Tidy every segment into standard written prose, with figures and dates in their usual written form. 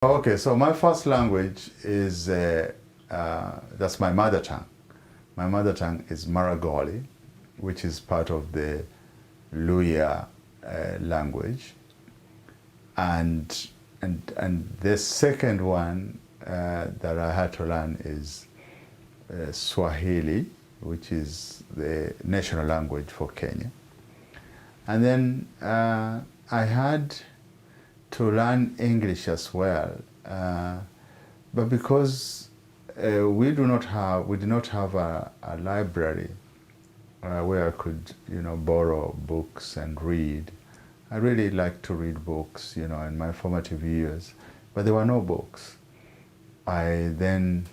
Okay, so my first language is, that's my mother tongue. My mother tongue is Maragoli, which is part of the Luya language. And the second one that I had to learn is Swahili, which is the national language for Kenya. And then I had to learn English as well, but because we did not have a library where I could, borrow books and read. I really liked to read books, in my formative years, but there were no books. I then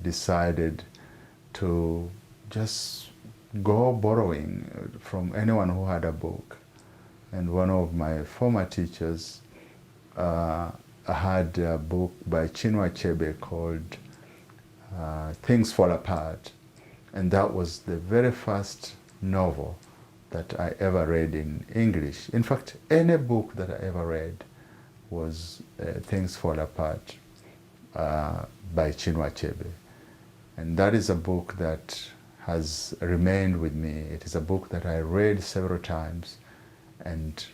decided to just go borrowing from anyone who had a book. And one of my former teachers had a book by Chinua Achebe called Things Fall Apart. And that was the very first novel that I ever read in English. In fact, any book that I ever read was Things Fall Apart by Chinua Achebe. And that is a book that has remained with me. It is a book that I read several times. And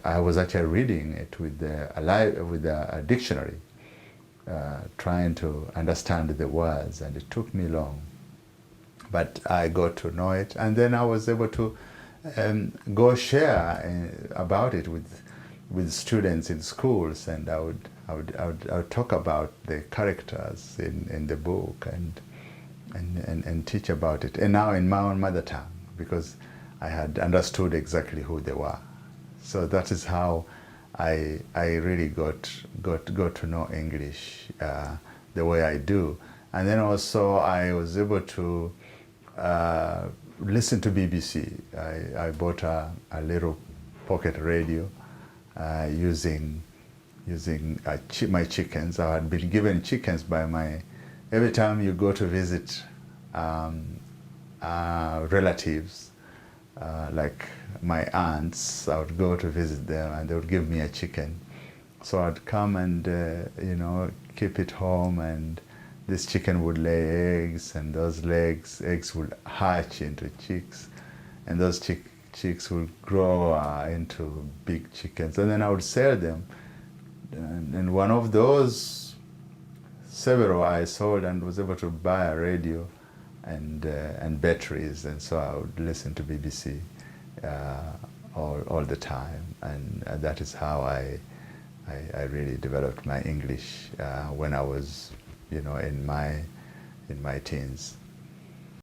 I was actually reading it with a dictionary, trying to understand the words, and it took me long. But I got to know it, and then I was able to go share about it with students in schools, and I would talk about the characters in the book and teach about it, and now in my own mother tongue, because I had understood exactly who they were. So that is how I really got to know English the way I do. And then also I was able to listen to BBC. I bought a little pocket radio using my chickens. I had been given chickens by every time you go to visit relatives, like my aunts, I would go to visit them and they would give me a chicken. So I'd come and, keep it home, and this chicken would lay eggs, and those eggs would hatch into chicks, and those chicks would grow into big chickens, and then I would sell them. And one of those several I sold and was able to buy a radio and batteries, and so I would listen to BBC all the time, and that is how I really developed my English when I was, in my teens.